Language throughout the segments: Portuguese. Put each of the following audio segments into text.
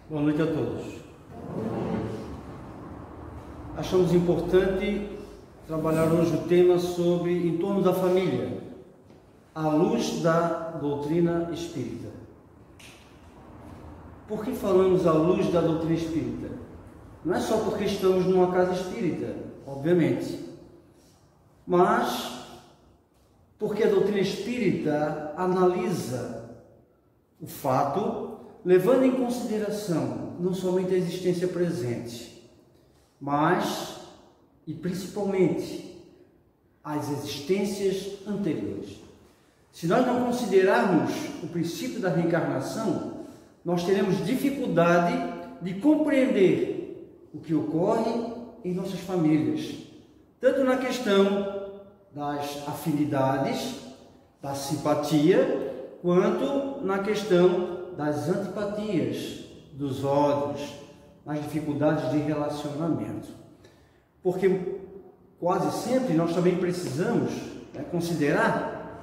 Boa noite a todos. Achamos importante trabalhar hoje o tema sobre em torno da família, à luz da doutrina espírita. Por que falamos à luz da doutrina espírita? Não é só porque estamos numa casa espírita, obviamente, mas porque a doutrina espírita analisa o fato, levando em consideração não somente a existência presente, mas e principalmente as existências anteriores. Se nós não considerarmos o princípio da reencarnação, nós teremos dificuldade de compreender o que ocorre em nossas famílias, tanto na questão das afinidades, da simpatia, quanto na questão das antipatias, dos ódios, nas dificuldades de relacionamento. Porque quase sempre nós também precisamos considerar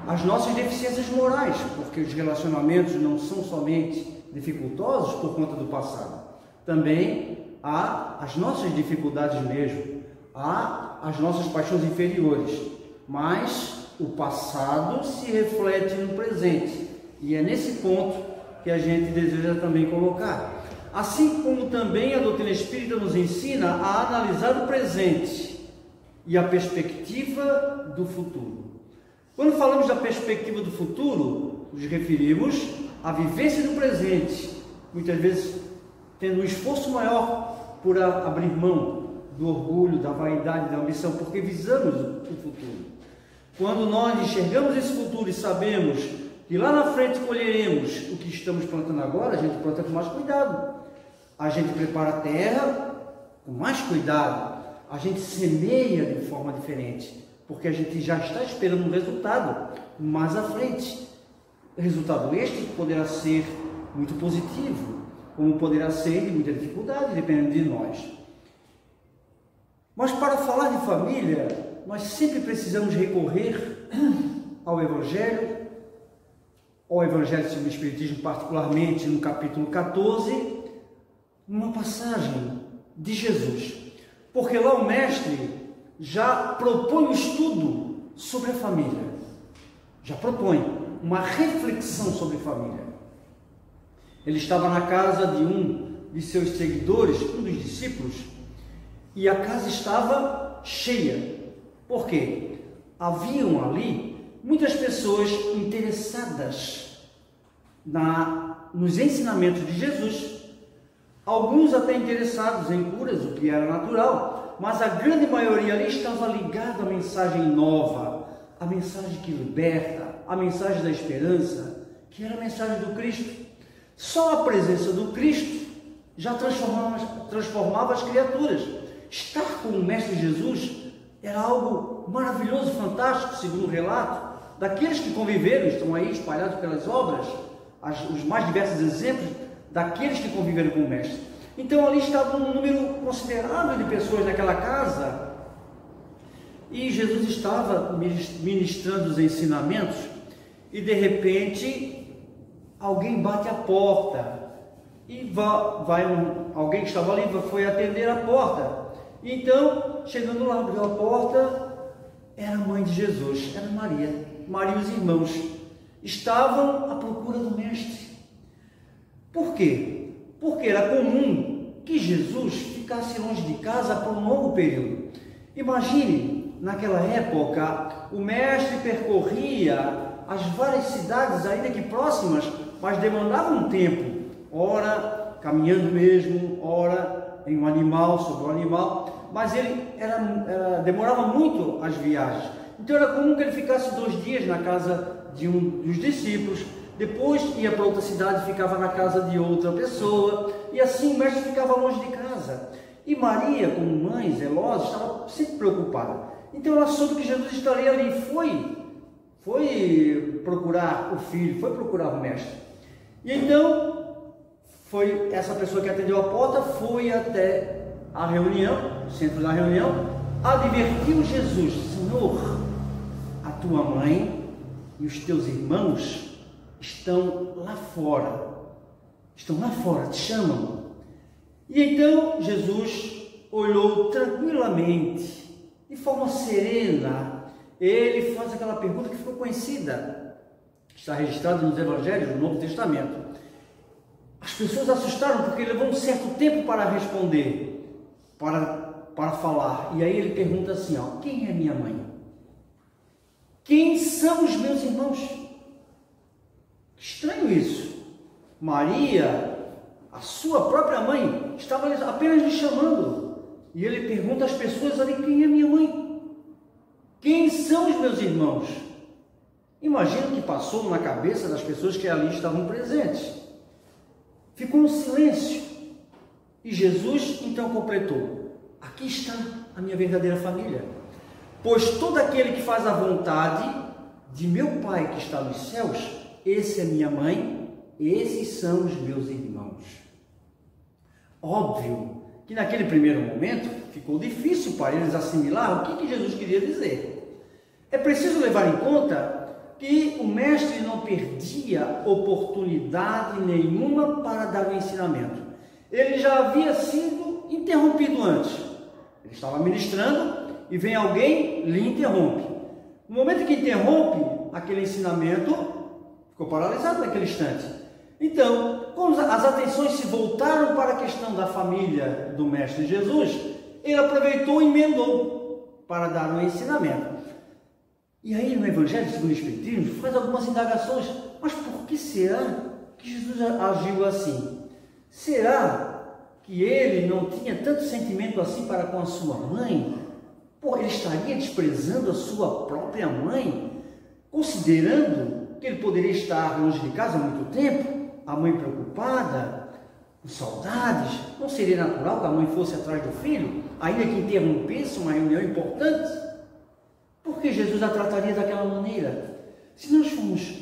as nossas deficiências morais, porque os relacionamentos não são somente dificultosos por conta do passado. Também há as nossas dificuldades mesmo, há as nossas paixões inferiores, mas o passado se reflete no presente, e é nesse ponto que a gente deseja também colocar. Assim como também a doutrina espírita nos ensina a analisar o presente e a perspectiva do futuro. Quando falamos da perspectiva do futuro, nos referimos à vivência do presente, muitas vezes tendo um esforço maior por abrir mão do orgulho, da vaidade, da ambição, porque visamos o futuro. Quando nós enxergamos esse futuro e sabemos que lá na frente colheremos o que estamos plantando agora, a gente planta com mais cuidado. A gente prepara a terra com mais cuidado. A gente semeia de forma diferente, porque a gente já está esperando um resultado mais à frente. Resultado este que poderá ser muito positivo, como poderá ser de muita dificuldade, dependendo de nós. Mas para falar de família, nós sempre precisamos recorrer ao Evangelho segundo o Espiritismo, particularmente no capítulo 14, uma passagem de Jesus. Porque lá o Mestre já propõe um estudo sobre a família, já propõe uma reflexão sobre família. Ele estava na casa de um de seus seguidores, um dos discípulos, e a casa estava cheia. Por quê? Haviam ali muitas pessoas interessadas nos ensinamentos de Jesus, alguns até interessados em curas, o que era natural, mas a grande maioria ali estava ligada à mensagem nova, a mensagem que liberta, a mensagem da esperança, que era a mensagem do Cristo. Só a presença do Cristo já transformava as criaturas. Estar com o Mestre Jesus era algo maravilhoso, fantástico, segundo o relato daqueles que conviveram, estão aí espalhados pelas obras, os mais diversos exemplos daqueles que conviveram com o Mestre. Então ali estava um número considerável de pessoas naquela casa, e Jesus estava ministrando os ensinamentos, e de repente alguém bate a porta, e alguém que estava ali foi atender a porta. Então, chegando lá, abriu a porta, era a mãe de Jesus, era Maria. Maria e os irmãos estavam à procura do Mestre. Por quê? Porque era comum que Jesus ficasse longe de casa por um longo período. Imagine, naquela época, o Mestre percorria as várias cidades, ainda que próximas, mas demandava um tempo, ora caminhando mesmo, ora em um animal, sobre um animal, mas ele demorava muito as viagens. Então era comum que ele ficasse 2 dias na casa de um dos discípulos, depois ia para outra cidade, ficava na casa de outra pessoa, e assim o Mestre ficava longe de casa. E Maria, como mãe zelosa, estava sempre preocupada. Então ela soube que Jesus estaria ali, foi procurar o filho, foi procurar o Mestre. E então foi essa pessoa que atendeu a porta, foi até a reunião, o centro da reunião, advertiu Jesus: Senhor, a tua mãe e os teus irmãos estão lá fora, estão lá fora, te chamam. E então Jesus olhou tranquilamente, de forma serena. Ele faz aquela pergunta que ficou conhecida, que está registrada nos Evangelhos do Novo Testamento. As pessoas assustaram porque ele levou um certo tempo para responder, para falar. E aí ele pergunta assim, ó, quem é minha mãe? Quem são os meus irmãos? Estranho isso. Maria, a sua própria mãe, estava apenas lhe chamando. E ele pergunta às pessoas ali, quem é minha mãe? Quem são os meus irmãos? Imagino que passou na cabeça das pessoas que ali estavam presentes. Ficou um silêncio. E Jesus então completou, aqui está a minha verdadeira família. Pois todo aquele que faz a vontade de meu Pai que está nos céus, esse é minha mãe, esses são os meus irmãos. Óbvio que naquele primeiro momento ficou difícil para eles assimilar o que Jesus queria dizer. É preciso levar em conta que o mestre não perdia oportunidade nenhuma para dar o ensinamento. Ele já havia sido interrompido antes. Ele estava ministrando e vem alguém e lhe interrompe. No momento que interrompe, aquele ensinamento ficou paralisado naquele instante. Então, quando as atenções se voltaram para a questão da família do Mestre Jesus, ele aproveitou e emendou para dar um ensinamento. E aí no Evangelho segundo o Espiritismo faz algumas indagações. Mas por que será que Jesus agiu assim? Será que ele não tinha tanto sentimento assim para com a sua mãe? Ele estaria desprezando a sua própria mãe, considerando que ele poderia estar longe de casa há muito tempo, a mãe preocupada, com saudades. Não seria natural que a mãe fosse atrás do filho, ainda que interrompesse uma reunião importante? Por que Jesus a trataria daquela maneira? Se nós formos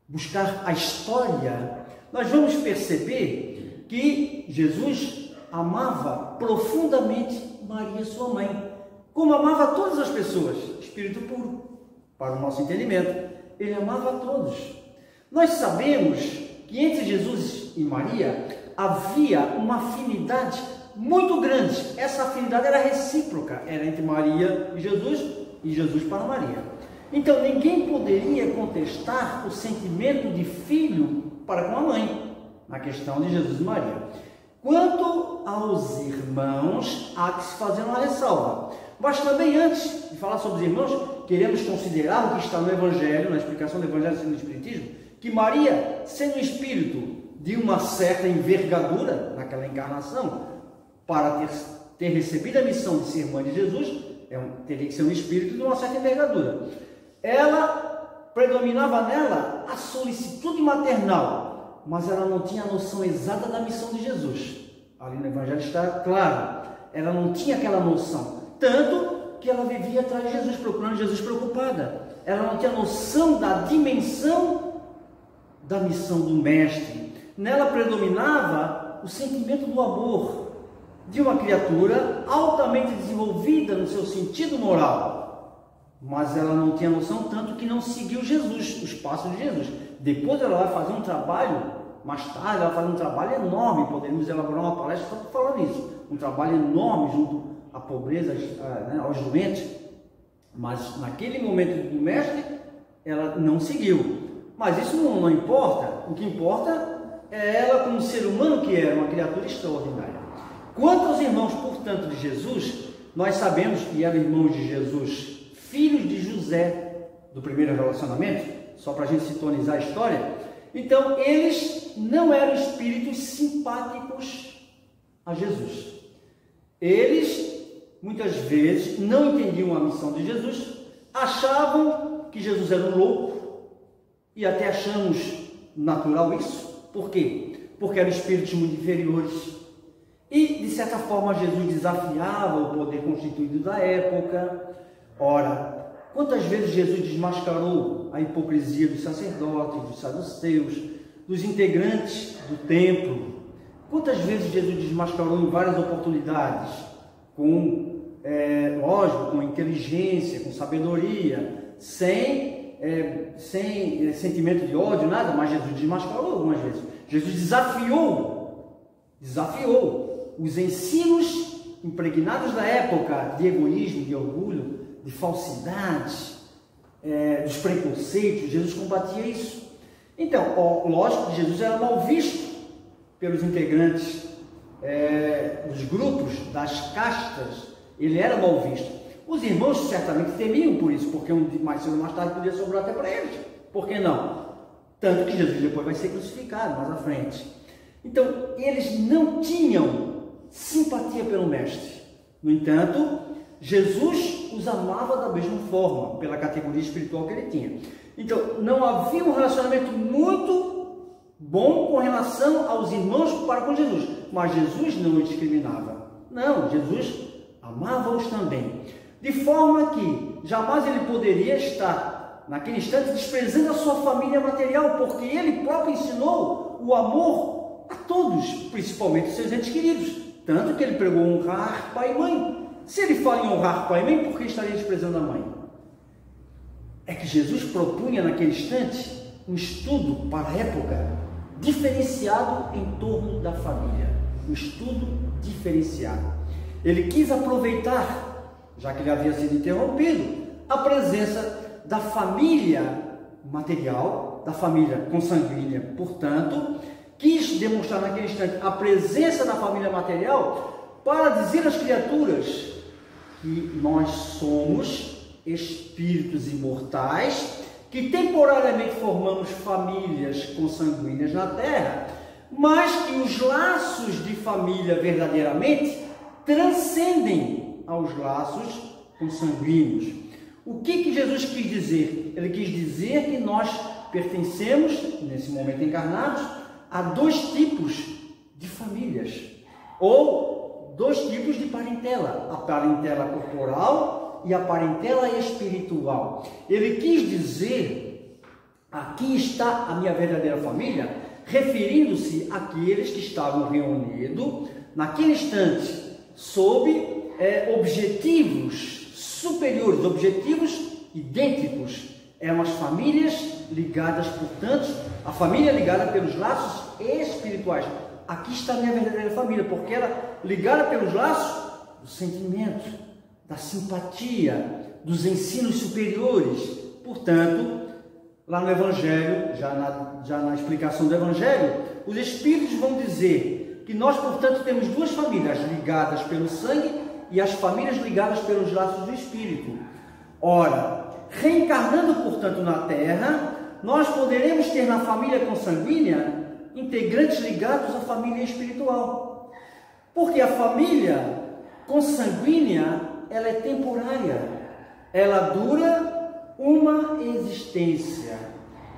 buscar a história, nós vamos perceber que Jesus amava profundamente Maria, sua mãe, como amava todas as pessoas, espírito puro, para o nosso entendimento. Ele amava a todos. Nós sabemos que entre Jesus e Maria havia uma afinidade muito grande. Essa afinidade era recíproca, era entre Maria e Jesus para Maria. Então ninguém poderia contestar o sentimento de filho para com a mãe, na questão de Jesus e Maria. Quanto aos irmãos, há que se fazer uma ressalva. Mas também, antes de falar sobre os irmãos, queremos considerar o que está no Evangelho, na explicação do Evangelho segundo o Espiritismo, que Maria, sendo um espírito de uma certa envergadura naquela encarnação, para ter recebido a missão de ser mãe de Jesus, teria que ser um espírito de uma certa envergadura. Ela predominava nela a solicitude maternal, mas ela não tinha a noção exata da missão de Jesus. Ali no Evangelho está claro, ela não tinha aquela noção. Tanto que ela vivia atrás de Jesus, procurando Jesus preocupada. Ela não tinha noção da dimensão da missão do Mestre. Nela predominava o sentimento do amor de uma criatura altamente desenvolvida no seu sentido moral. Mas ela não tinha noção, tanto que não seguiu Jesus, os passos de Jesus. Depois ela vai fazer um trabalho, mais tarde ela vai fazer um trabalho enorme, podemos elaborar uma palestra só para falar nisso. Um trabalho enorme junto à pobreza, aos doentes, mas naquele momento do Mestre, ela não seguiu. Mas isso não importa, o que importa é ela como ser humano que era, uma criatura extraordinária. Quanto aos irmãos, portanto, de Jesus, nós sabemos que eram irmãos de Jesus, filhos de José, do primeiro relacionamento, só para a gente sintonizar a história. Então, eles não eram espíritos simpáticos a Jesus. Eles, muitas vezes, não entendiam a missão de Jesus, achavam que Jesus era um louco, e até achamos natural isso. Por quê? Porque eram espíritos muito inferiores. E, de certa forma, Jesus desafiava o poder constituído da época. Ora, quantas vezes Jesus desmascarou a hipocrisia dos sacerdotes, dos saduceus, dos integrantes do templo? Quantas vezes Jesus desmascarou em várias oportunidades, lógico, com inteligência, com sabedoria, sem sentimento de ódio, nada, mas Jesus desmascarou algumas vezes. Jesus desafiou os ensinos impregnados da época de egoísmo, de orgulho, de falsidade, dos preconceitos. Jesus combatia isso. Então, lógico que Jesus era mal visto pelos integrantes dos grupos, das castas. Ele era mal visto. Os irmãos certamente temiam por isso, porque mais cedo ou mais tarde podia sobrar até para eles. Por que não? Tanto que Jesus depois vai ser crucificado mais à frente. Então, eles não tinham simpatia pelo Mestre. No entanto, Jesus os amava da mesma forma, pela categoria espiritual que ele tinha. Então, não havia um relacionamento muito bom com relação aos irmãos para com Jesus. Mas Jesus não os discriminava. Não, Jesus amava-os também. De forma que jamais ele poderia estar, naquele instante, desprezando a sua família material, porque ele próprio ensinou o amor a todos, principalmente seus entes queridos. Tanto que ele pregou honrar pai e mãe. Se ele fala em honrar pai e mãe, por que estaria desprezando a mãe? É que Jesus propunha naquele instante um estudo para a época diferenciado em torno da família. Um estudo diferenciado. Ele quis aproveitar, já que ele havia sido interrompido, a presença da família material, da família consanguínea. Portanto, quis demonstrar naquele instante a presença da família material para dizer às criaturas que nós somos espíritos imortais, que temporariamente formamos famílias consanguíneas na Terra, mas que os laços de família verdadeiramente transcendem aos laços consanguíneos. O que Jesus quis dizer? Ele quis dizer que nós pertencemos, nesse momento encarnados, a dois tipos de famílias, ou dois tipos de parentela, a parentela corporal e a parentela espiritual. Ele quis dizer, aqui está a minha verdadeira família, referindo-se àqueles que estavam reunidos naquele instante, sob objetivos superiores, objetivos idênticos. Eram as famílias ligadas, portanto, a família ligada pelos laços espirituais. Aqui está a minha verdadeira família, porque era ligada pelos laços do sentimento, da simpatia, dos ensinos superiores. Portanto, lá no Evangelho, já na explicação do Evangelho, os Espíritos vão dizer que nós, portanto, temos duas famílias ligadas pelo sangue e as famílias ligadas pelos laços do Espírito. Ora, reencarnando, portanto, na Terra, nós poderemos ter na família consanguínea integrantes ligados à família espiritual. Porque a família consanguínea, ela é temporária. Ela dura uma existência.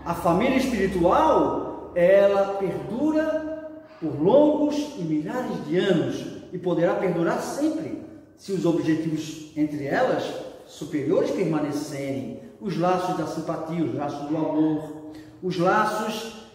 A família espiritual, ela perdura por longos e milhares de anos e poderá perdurar sempre, se os objetivos entre elas superiores permanecerem, os laços da simpatia, os laços do amor, os laços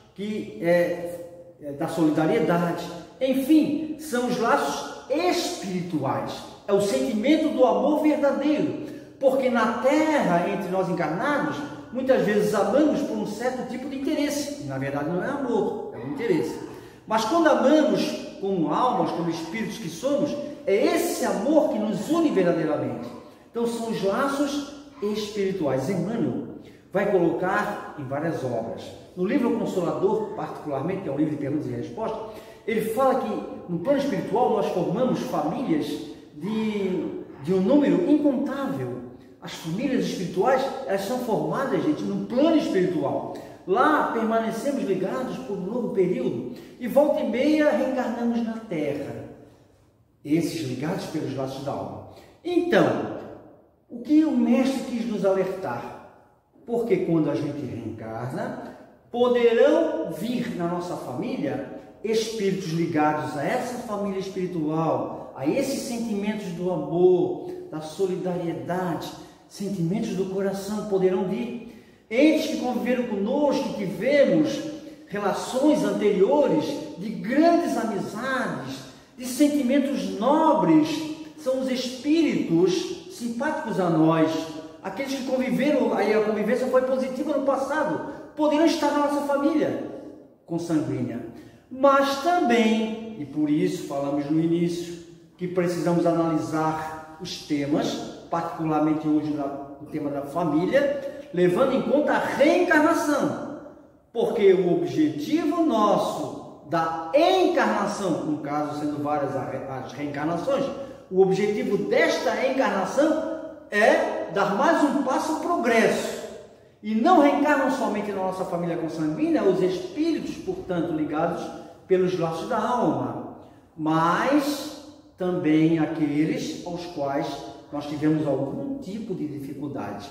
da solidariedade, enfim, são os laços espirituais, é o sentimento do amor verdadeiro, porque na Terra, entre nós encarnados, muitas vezes amamos por um certo tipo de interesse, e na verdade não é amor, é um interesse, mas quando amamos como almas, como espíritos que somos, é esse amor que nos une verdadeiramente. Então são os laços espirituais. Emmanuel vai colocar em várias obras. No livro Consolador, particularmente, que é um livro de perguntas e respostas, ele fala que no plano espiritual nós formamos famílias de um número incontável. As famílias espirituais, elas são formadas, gente, no plano espiritual. Lá permanecemos ligados por um longo período e volta e meia reencarnamos na Terra. Esses ligados pelos laços da alma. Então, o que o Mestre quis nos alertar? Porque quando a gente reencarna, poderão vir na nossa família espíritos ligados a essa família espiritual, a esses sentimentos do amor, da solidariedade, sentimentos do coração poderão vir. Entes que conviveram conosco, que tivemos relações anteriores de grandes amizades, de sentimentos nobres, são os espíritos simpáticos a nós, aqueles que conviveram, aí a convivência foi positiva no passado, poderão estar na nossa família consanguínea. Mas também, e por isso falamos no início, que precisamos analisar os temas, particularmente hoje o tema da família, levando em conta a reencarnação, porque o objetivo nosso da encarnação, no caso sendo várias as reencarnações, o objetivo desta encarnação é dar mais um passo ao progresso. E não reencarnam somente na nossa família consanguínea os espíritos, portanto, ligados pelos laços da alma, mas também aqueles aos quais nós tivemos algum tipo de dificuldade.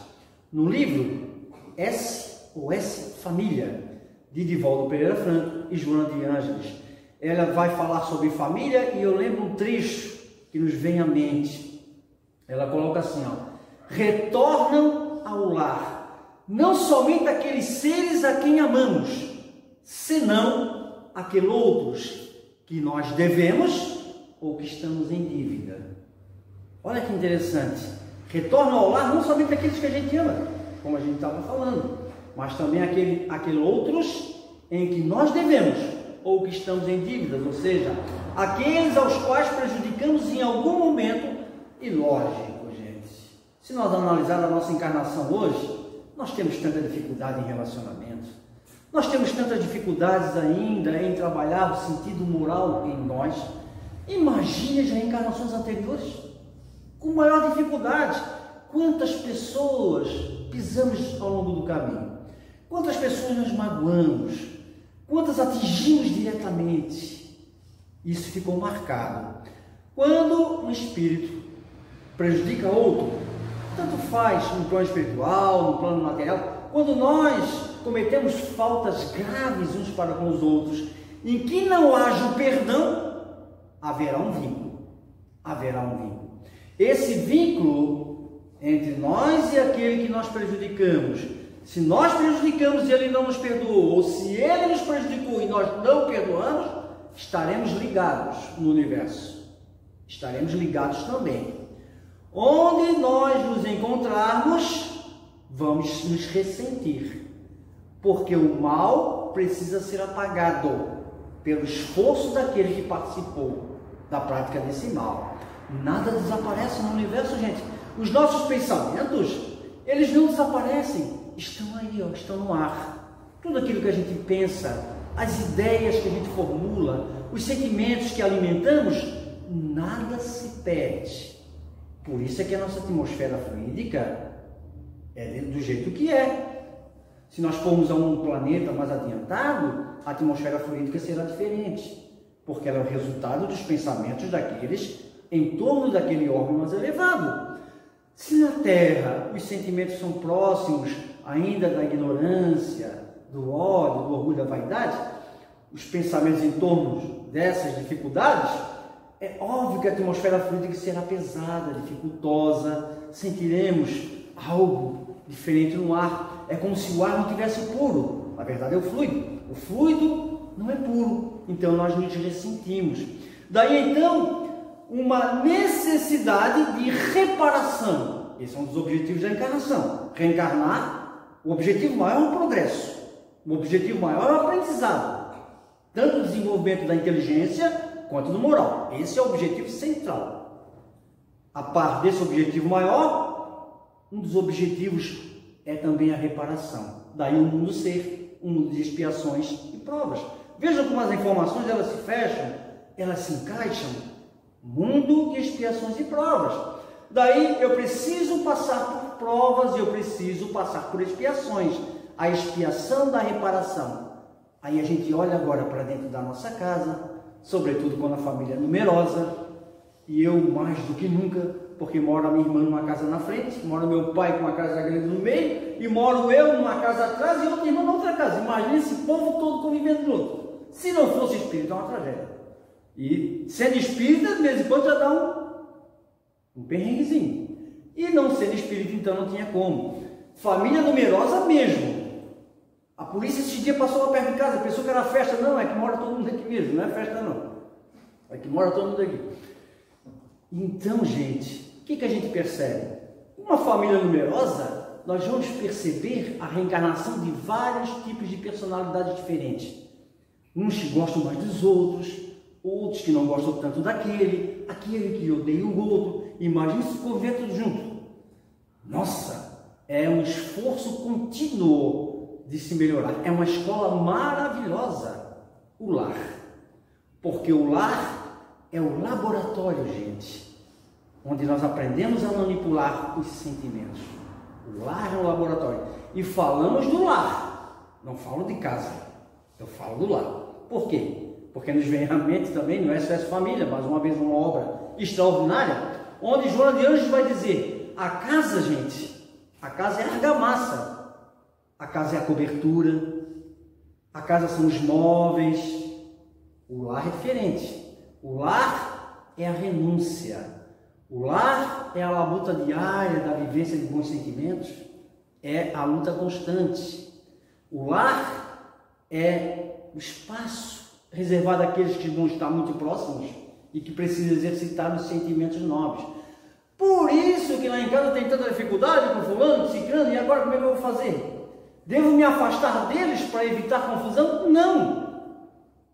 No livro SOS Família, de Divaldo Pereira Franco e Joana de Ângeles, ela vai falar sobre família e eu lembro um trecho que nos vem à mente. Ela coloca assim, retornam ao lar, não somente aqueles seres a quem amamos, senão aqueles outros que nós devemos ou que estamos em dívida. Olha que interessante. Retornam ao lar não somente aqueles que a gente ama, como a gente estava falando, mas também aqueles outros em que nós devemos ou que estamos em dívidas, ou seja, aqueles aos quais prejudicamos em algum momento. E lógico, gente, se nós analisarmos a nossa encarnação hoje, nós temos tanta dificuldade em relacionamento, nós temos tantas dificuldades ainda em trabalhar o sentido moral em nós. Imagine as reencarnações anteriores, com maior dificuldade. Quantas pessoas pisamos ao longo do caminho, quantas pessoas nos magoamos, quantas atingimos diretamente. Isso ficou marcado. Quando um espírito prejudica outro, tanto faz no plano espiritual, no plano material, quando nós cometemos faltas graves uns para com os outros, em que não haja o perdão, haverá um vínculo. Haverá um vínculo. Esse vínculo entre nós e aquele que nós prejudicamos, se nós prejudicamos e ele não nos perdoou, ou se ele nos prejudicou e nós não perdoamos, estaremos ligados no universo. Estaremos ligados também. Onde nós nos encontrarmos, vamos nos ressentir, porque o mal precisa ser apagado pelo esforço daquele que participou da prática desse mal. Nada desaparece no universo, gente. Os nossos pensamentos, eles não desaparecem, estão aí, estão no ar. Tudo aquilo que a gente pensa, as ideias que a gente formula, os sentimentos que alimentamos, nada se perde. Por isso é que a nossa atmosfera fluídica é do jeito que é. Se nós formos a um planeta mais adiantado, a atmosfera fluídica será diferente, porque ela é o resultado dos pensamentos daqueles em torno daquele órgão mais elevado. Se na Terra os sentimentos são próximos ainda da ignorância, do ódio, do orgulho, da vaidade, os pensamentos em torno dessas dificuldades, é óbvio que a atmosfera fluídica será pesada, dificultosa, sentiremos algo diferente no ar. É como se o ar não tivesse puro. Na verdade é o fluido. O fluido não é puro, então nós nos ressentimos. Daí então, uma necessidade de reparação. Esse é um dos objetivos da encarnação. Reencarnar, o objetivo maior é o progresso. O objetivo maior é o aprendizado. Tanto o desenvolvimento da inteligência quanto do moral. Esse é o objetivo central. A par desse objetivo maior, um dos objetivos é também a reparação. Daí o mundo ser um mundo de expiações e provas. Vejam como as informações elas se fecham, elas se encaixam. Mundo de expiações e provas. Daí eu preciso passar por provas e eu preciso passar por expiações. A expiação da reparação. Aí a gente olha agora para dentro da nossa casa, sobretudo quando a família é numerosa, e eu mais do que nunca, porque mora minha irmã numa casa na frente, mora meu pai com uma casa grande no meio, e moro eu numa casa atrás e outra irmã na outra casa. Imagina esse povo todo convivendo junto. Se não fosse espírito, é uma tragédia. E sendo espírita, de vez em quando já dá um perrenguezinho. E não sendo espírita, então não tinha como. Família numerosa mesmo. A polícia esse dia passou lá perto de casa, pensou que era festa. Não, é que mora todo mundo aqui mesmo, não é festa não. É que mora todo mundo aqui. Então, gente, o que a gente percebe? Uma família numerosa, nós vamos perceber a reencarnação de vários tipos de personalidades diferentes. Uns que gostam mais dos outros, outros que não gostam tanto daquele, aquele que odeia o outro. Imagine se conviver tudo junto. Nossa, é um esforço contínuo de se melhorar. É uma escola maravilhosa, o lar. Porque o lar é o laboratório, gente, onde nós aprendemos a manipular os sentimentos. O lar é um laboratório. E falamos do lar, não falo de casa, eu falo do lar. Por quê? Porque nos vem à mente também, no SOS Família, mais uma vez uma obra extraordinária, onde Joana de Anjos vai dizer, a casa, gente, a casa é a argamassa, a casa é a cobertura, a casa são os móveis, o lar é diferente. O lar é a renúncia, o lar é a luta diária da vivência de bons sentimentos, é a luta constante. O lar é o espaço reservado àqueles que vão estar muito próximos e que precisam exercitar os sentimentos nobres. Por isso que lá em casa tem tanta dificuldade com fulano, ciclano, e agora como é que eu vou fazer? Devo me afastar deles para evitar confusão? Não!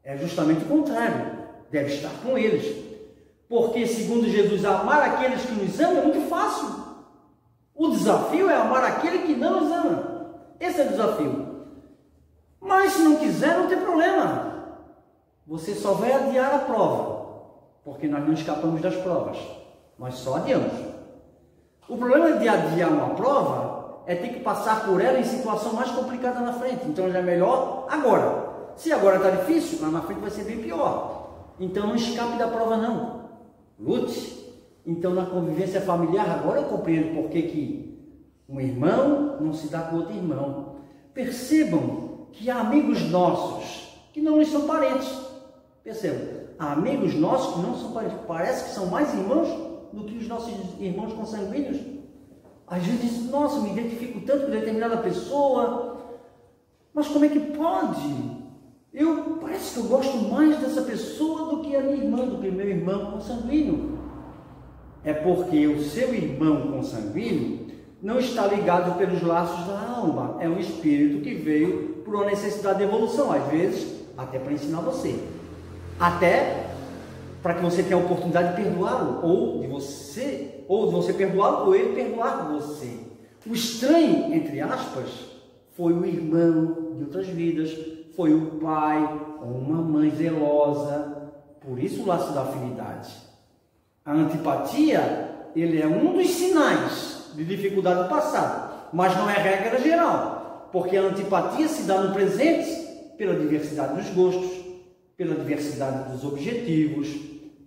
É justamente o contrário. Deve estar com eles. Porque, segundo Jesus, amar aqueles que nos amam é muito fácil. O desafio é amar aquele que não nos ama. Esse é o desafio. Mas se não quiser, não tem problema. Você só vai adiar a prova, porque nós não escapamos das provas, nós só adiamos. O problema de adiar uma prova é ter que passar por ela em situação mais complicada na frente. Então já é melhor agora. Se agora está difícil, lá na frente vai ser bem pior. Então não escape da prova não. Lute. Então na convivência familiar, agora eu compreendo por que um irmão não se dá com outro irmão. Percebam que há amigos nossos que não são parentes. Percebam, há amigos nossos que não são parentes. Parece que são mais irmãos do que os nossos irmãos consanguíneos. Às vezes diz, nossa, me identifico tanto com determinada pessoa, mas como é que pode? Parece que eu gosto mais dessa pessoa do que a minha irmã, do que o meu irmão consanguíneo. É porque o seu irmão consanguíneo não está ligado pelos laços da alma. É um espírito que veio por uma necessidade de evolução, às vezes até para ensinar você. Até para que você tenha a oportunidade de perdoá-lo, ou de você perdoá-lo, ou ele perdoar você. O estranho, entre aspas, foi o irmão de outras vidas, foi o pai ou uma mãe zelosa, por isso o laço da afinidade. A antipatia, ele é um dos sinais de dificuldade do passado, mas não é regra geral, porque a antipatia se dá no presente pela diversidade dos gostos, pela diversidade dos objetivos,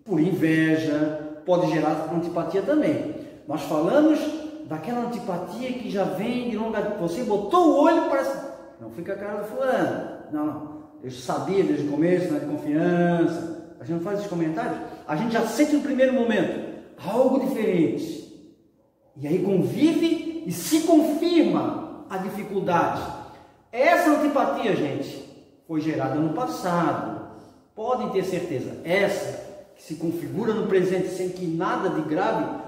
por inveja, pode gerar antipatia também. Nós falamos daquela antipatia que já vem de longa... Você botou o olho para... Não fica a cara do fulano. Não. Eu sabia desde o começo, não é de confiança. A gente não faz esses comentários. A gente já sente no primeiro momento algo diferente. E aí convive e se confirma a dificuldade. Essa antipatia, gente, foi gerada no passado. Podem ter certeza. Essa que se configura no presente sem que nada de grave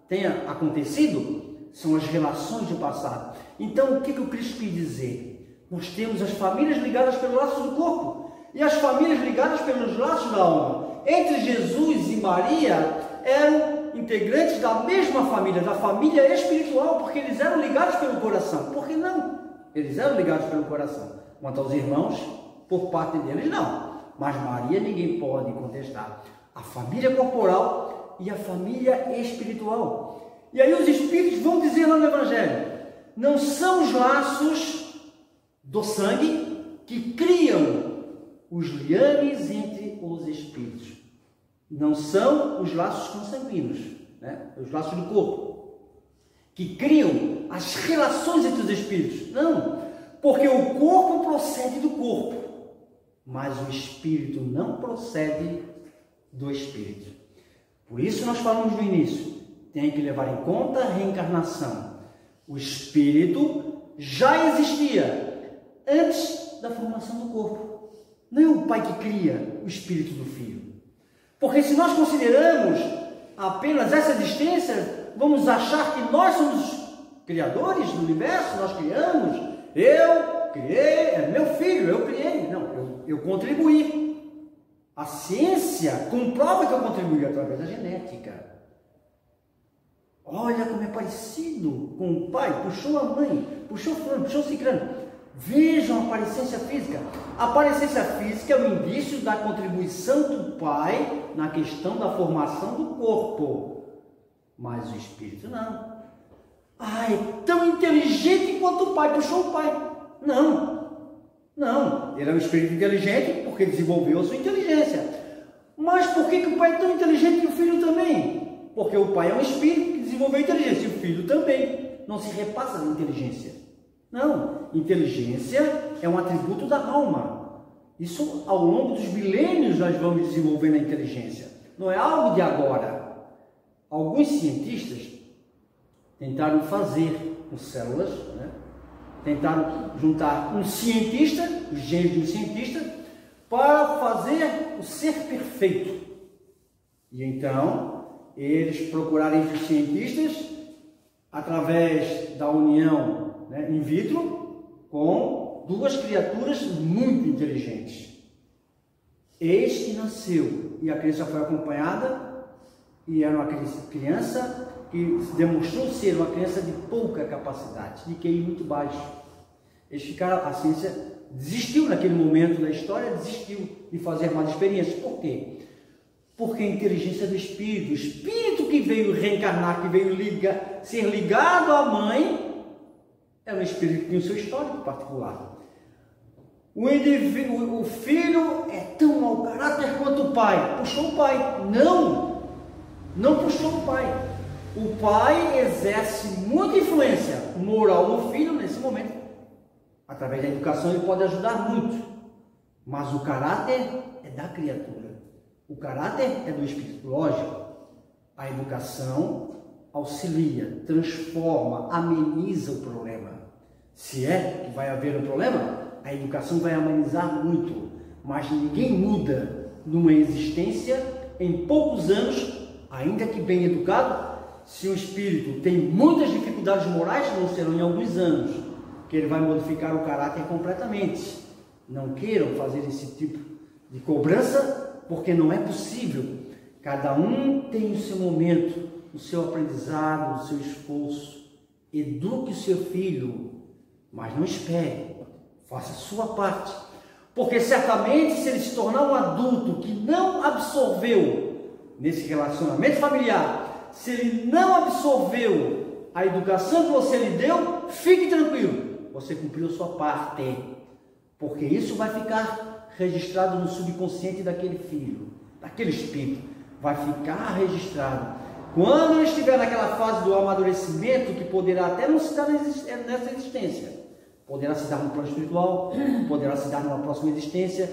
tenha acontecido, são as relações do passado. Então, o que o Cristo quis dizer? Nós temos as famílias ligadas pelos laços do corpo e as famílias ligadas pelos laços da alma. Entre Jesus e Maria eram integrantes da mesma família, da família espiritual, porque eles eram ligados pelo coração. Por que não? Eles eram ligados pelo coração. Quanto aos irmãos, por parte deles, não. Mas Maria ninguém pode contestar. A família corporal e a família espiritual. E aí os Espíritos vão dizer lá no Evangelho, não são os laços do sangue que criam os liames entre os Espíritos. Não são os laços consanguíneos, né? Os laços do corpo, que criam as relações entre os Espíritos. Não, porque o corpo procede do corpo, mas o Espírito não procede do Espírito. Por isso nós falamos no início, tem que levar em conta a reencarnação. O Espírito já existia antes da formação do corpo. Não é o Pai que cria o Espírito do Filho. Porque se nós consideramos apenas essa existência, vamos achar que nós somos criadores do universo, nós criamos, eu criei, é meu filho, eu criei. Não, eu contribuí. A ciência comprova que eu contribuí através da genética. Olha como é parecido com o pai, puxou a mãe, puxou fulano, puxou ciclano. Vejam a parecência física. A parecência física é o indício da contribuição do pai na questão da formação do corpo. Mas o espírito não. Ah, é tão inteligente quanto o pai, puxou o pai. Não. Ele é um espírito inteligente porque desenvolveu a sua inteligência. Mas por que o pai é tão inteligente e o filho também? Porque o pai é um espírito que desenvolveu inteligência e o filho também. Não se repassa a inteligência. Não, inteligência é um atributo da alma. Isso ao longo dos milênios nós vamos desenvolvendo a inteligência. Não é algo de agora. Alguns cientistas tentaram fazer com células, né? Tentaram juntar um cientista, os genes de um cientista, para fazer o ser perfeito. E então, eles procuraram entre os cientistas, através da união, né, in vitro, com duas criaturas muito inteligentes. Eis que nasceu, e a criança foi acompanhada, e era uma criança que demonstrou ser uma criança de pouca capacidade, de QI muito baixo. Eles ficaram, a ciência desistiu naquele momento da história, desistiu de fazer mais experiências. Por quê? Porque a inteligência do espírito, o espírito que veio reencarnar, que veio ser ligado à mãe, é um espírito que tem o seu histórico particular. O filho é tão mau caráter quanto o pai. Puxou o pai. Não puxou o pai. O pai exerce muita influência moral no filho nesse momento. Através da educação ele pode ajudar muito. Mas o caráter é da criatura. O caráter é do espírito. Lógico, a educação auxilia, transforma, ameniza o problema. Se é que vai haver um problema, a educação vai amenizar muito. Mas ninguém muda numa existência em poucos anos, ainda que bem educado. Se o espírito tem muitas dificuldades morais, não serão em alguns anos, que ele vai modificar o caráter completamente. Não queiram fazer esse tipo de cobrança, porque não é possível. Cada um tem o seu momento, o seu aprendizado, o seu esforço. Eduque o seu filho, mas não espere, faça a sua parte. Porque certamente, se ele se tornar um adulto que não absorveu nesse relacionamento familiar, se ele não absorveu a educação que você lhe deu, fique tranquilo, você cumpriu a sua parte, porque isso vai ficar registrado no subconsciente daquele filho, daquele espírito, vai ficar registrado. Quando ele estiver naquela fase do amadurecimento, que poderá até não se dar nessa existência, poderá se dar no plano espiritual, poderá se dar numa próxima existência,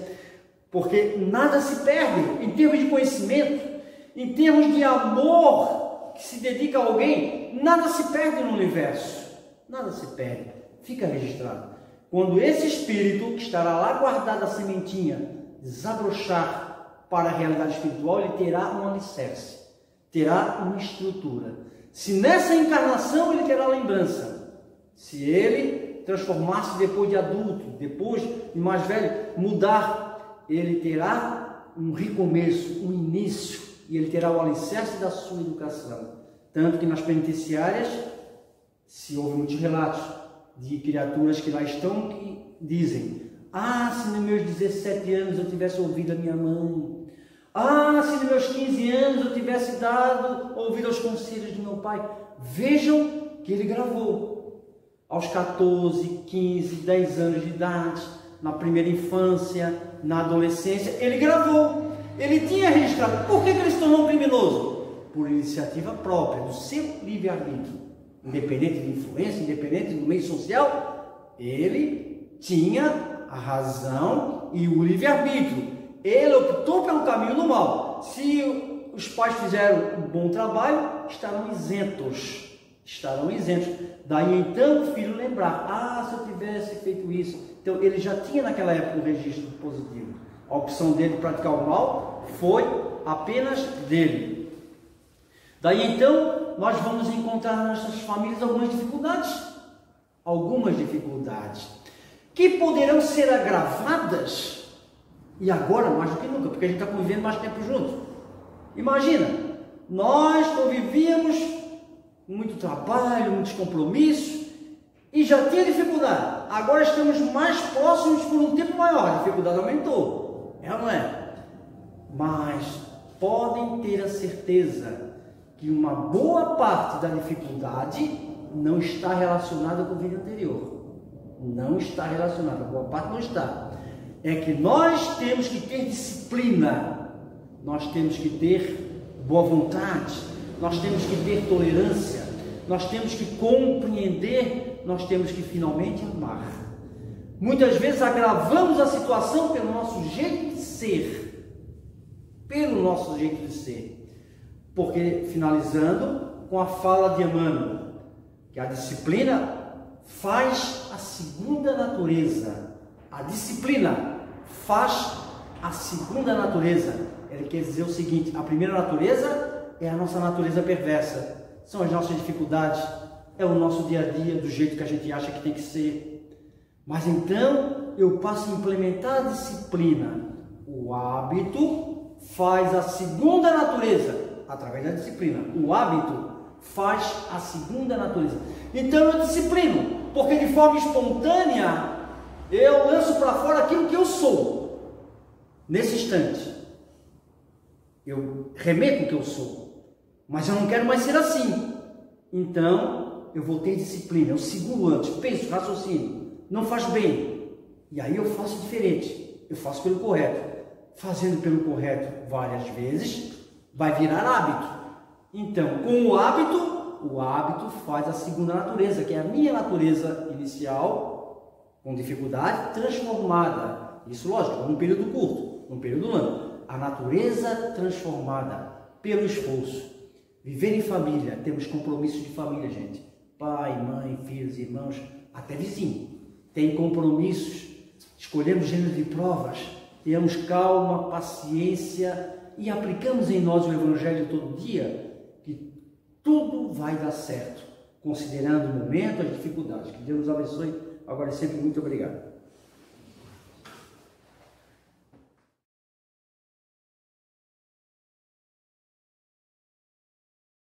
porque nada se perde em termos de conhecimento, em termos de amor que se dedica a alguém, nada se perde no universo, nada se perde, fica registrado. Quando esse espírito, que estará lá guardado a sementinha, desabrochar para a realidade espiritual, ele terá um alicerce, terá uma estrutura. Se nessa encarnação ele terá lembrança, se ele transformar-se depois de adulto, depois de mais velho, mudar, ele terá um recomeço, um início, e ele terá o alicerce da sua educação. Tanto que nas penitenciárias se ouve muitos relatos de criaturas que lá estão que dizem: ah, se nos meus 17 anos eu tivesse ouvido a minha mãe, ah, se nos meus 15 anos eu tivesse dado ouvido aos conselhos de meu pai. Vejam que ele gravou aos 14, 15, 10 anos de idade, na primeira infância, na adolescência, ele gravou. Ele tinha registrado. Por que ele se tornou um criminoso? Por iniciativa própria, do seu livre-arbítrio. Independente de influência, independente do meio social, ele tinha a razão e o livre-arbítrio. Ele optou pelo caminho do mal. Se os pais fizeram um bom trabalho, estarão isentos. Estarão isentos. Daí então o filho lembrar: ah, se eu tivesse feito isso. Então ele já tinha naquela época um registro positivo. A opção dele de praticar o mal foi apenas dele. Daí então, nós vamos encontrar nas nossas famílias algumas dificuldades. que poderão ser agravadas, e agora mais do que nunca, porque a gente está convivendo mais tempo juntos. Imagina, nós convivíamos com muito trabalho, muitos compromissos, e já tinha dificuldade. Agora estamos mais próximos por um tempo maior, a dificuldade aumentou. É ou não é? Mas podem ter a certeza que uma boa parte da dificuldade não está relacionada com o vídeo anterior. Não está relacionada, boa parte não está. É que nós temos que ter disciplina, nós temos que ter boa vontade, nós temos que ter tolerância, nós temos que compreender, nós temos que finalmente amar. Muitas vezes agravamos a situação pelo nosso jeito de ser, porque, finalizando com a fala de Emmanuel, que a disciplina faz a segunda natureza. A disciplina faz a segunda natureza. Ele quer dizer o seguinte: a primeira natureza é a nossa natureza perversa, são as nossas dificuldades, é o nosso dia a dia, do jeito que a gente acha que tem que ser. Mas então eu passo a implementar a disciplina. O hábito faz a segunda natureza, através da disciplina. O hábito faz a segunda natureza. Então eu disciplino, porque de forma espontânea eu lanço para fora aquilo que eu sou. Nesse instante eu remeto o que eu sou, mas eu não quero mais ser assim. Então eu vou ter disciplina, eu seguro antes, penso, raciocínio, não faz bem, e aí eu faço diferente, eu faço pelo correto. Fazendo pelo correto várias vezes vai virar hábito. Então, com o hábito faz a segunda natureza, que é a minha natureza inicial, com dificuldade, transformada. Isso, lógico, num período curto, num período longo. A natureza transformada pelo esforço. Viver em família, temos compromissos de família, gente. Pai, mãe, filhos, irmãos, até vizinho. Tem compromissos, escolhemos gênero de provas, tenhamos calma, paciência e aplicamos em nós o Evangelho todo dia, que tudo vai dar certo, considerando o momento, as dificuldades. Que Deus nos abençoe. Agora sempre, muito obrigado.